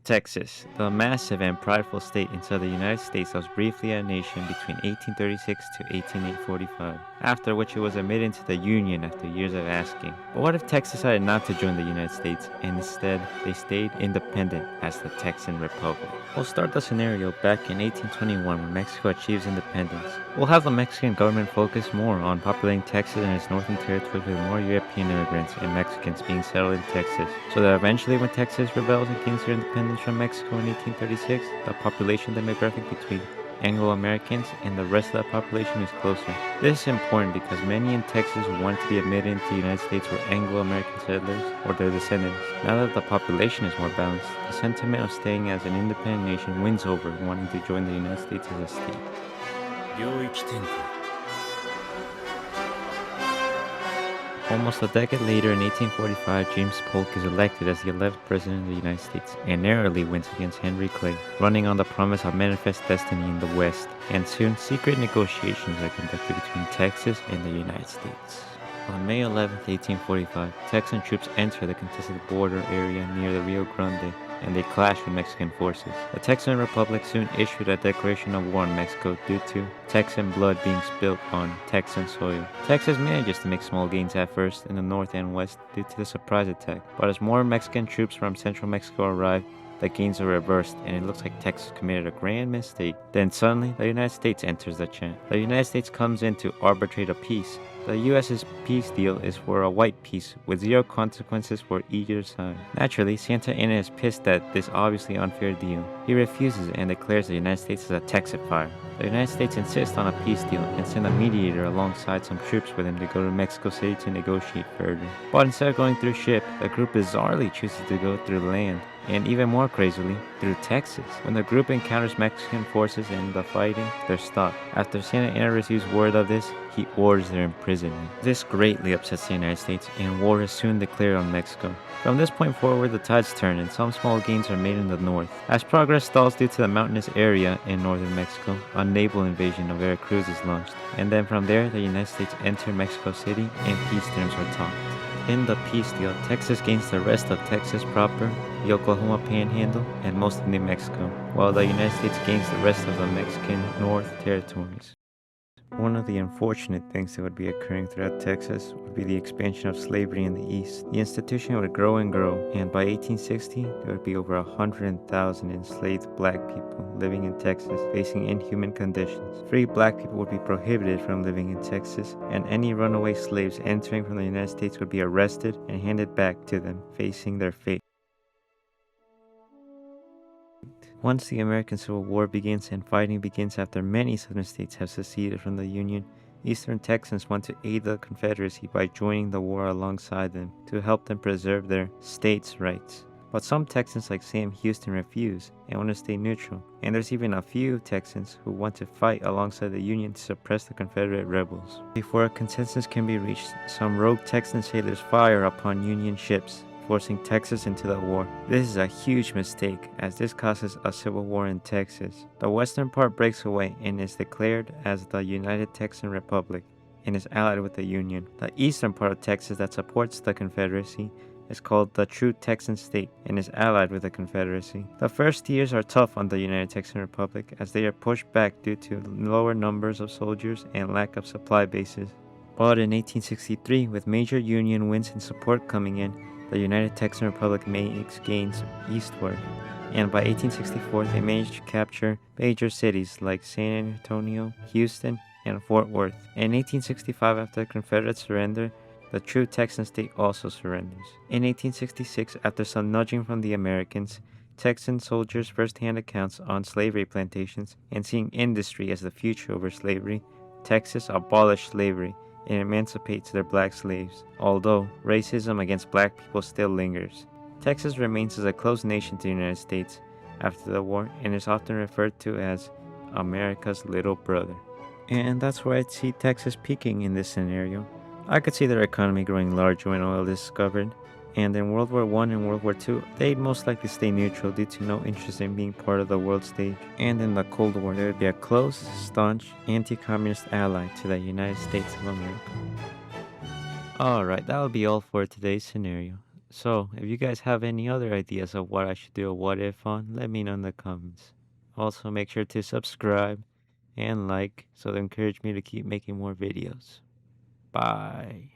Texas, the massive and prideful state in southern United States that was briefly a nation between 1836 to 1845, after which it was admitted into the Union after years of asking. But what if Texas decided not to join the United States and instead they stayed independent as the Texan Republic? We'll start the scenario back in 1821 when Mexico achieves independence. We'll have the Mexican government focus more on populating Texas and its northern territories with more European immigrants and Mexicans being settled in Texas, so that eventually when Texas rebels against their independence from Mexico in 1836, the population demographic between Anglo-Americans and the rest of the population is closer. This is important because many in Texas who wanted to be admitted into the United States were Anglo-American settlers or their descendants. Now that the population is more balanced, the sentiment of staying as an independent nation wins over wanting to join the United States as a state. 領域展開 Almost a decade later, in 1845, James Polk is elected as the 11th President of the United States and narrowly wins against Henry Clay, running on the promise of manifest destiny in the West, and soon secret negotiations are conducted between Texas and the United States. On May 11, 1845, Texan troops enter the contested border area near the Rio Grande, and they clash with Mexican forces. The Texan Republic soon issued a declaration of war on Mexico due to Texan blood being spilled on Texan soil. Texas manages to make small gains at first in the north and west due to the surprise attack, but as more Mexican troops from central Mexico arrive, the gains are reversed and it looks like Texas committed a grand mistake. Then suddenly, the United States enters the chant. The United States comes in to arbitrate a peace. The U.S.'s peace deal is for a white peace with zero consequences for either side. Naturally, Santa Anna is pissed at this obviously unfair deal. He refuses and declares the United States as a Texifier. The United States insists on a peace deal and send a mediator alongside some troops with him to go to Mexico City to negotiate further. But instead of going through ship, the group bizarrely chooses to go through land, and even more crazily, through Texas. When the group encounters Mexican forces and the fighting, they're stopped. After Santa Anna receives word of this, he orders their imprisonment. This greatly upsets the United States, and war is soon declared on Mexico. From this point forward, the tides turn, and some small gains are made in the north. As progress stalls due to the mountainous area in northern Mexico, a naval invasion of Veracruz is launched, and then from there, the United States enter Mexico City, and peace terms are talked. In the peace deal, Texas gains the rest of Texas proper, the Oklahoma Panhandle, and most of New Mexico, while the United States gains the rest of the Mexican North territories. One of the unfortunate things that would be occurring throughout Texas would be the expansion of slavery in the East. The institution would grow and grow, and by 1860, there would be over 100,000 enslaved black people living in Texas, facing inhuman conditions. Free black people would be prohibited from living in Texas, and any runaway slaves entering from the United States would be arrested and handed back to them, facing their fate. Once the American Civil War begins and fighting begins after many southern states have seceded from the Union, Eastern Texans want to aid the Confederacy by joining the war alongside them to help them preserve their states' rights. But some Texans like Sam Houston refuse and want to stay neutral, and there's even a few Texans who want to fight alongside the Union to suppress the Confederate rebels. Before a consensus can be reached, some rogue Texan sailors fire upon Union ships, forcing Texas into the war. This is a huge mistake, as this causes a civil war in Texas. The western part breaks away and is declared as the United Texan Republic and is allied with the Union. The eastern part of Texas that supports the Confederacy is called the True Texan State and is allied with the Confederacy. The first years are tough on the United Texan Republic as they are pushed back due to lower numbers of soldiers and lack of supply bases. But in 1863, with major Union wins and support coming in, the United Texan Republic makes gains eastward, and by 1864 they managed to capture major cities like San Antonio, Houston, and Fort Worth. In 1865, after the Confederate surrender, the true Texan state also surrenders. In 1866, after some nudging from the Americans, Texan soldiers' first-hand accounts on slavery plantations and seeing industry as the future over slavery, Texas abolished slavery and emancipates their black slaves, although racism against black people still lingers. Texas remains as a close nation to the United States after the war and is often referred to as America's little brother. And that's where I'd see Texas peaking in this scenario. I could see their economy growing larger when oil is discovered, and in World War I and World War II, they'd most likely stay neutral due to no interest in being part of the world stage. And in the Cold War, they would be a close, staunch, anti-communist ally to the United States of America. Alright, that'll be all for today's scenario. So, if you guys have any other ideas of what I should do a what if on, let me know in the comments. Also, make sure to subscribe and like so to encourage me to keep making more videos. Bye.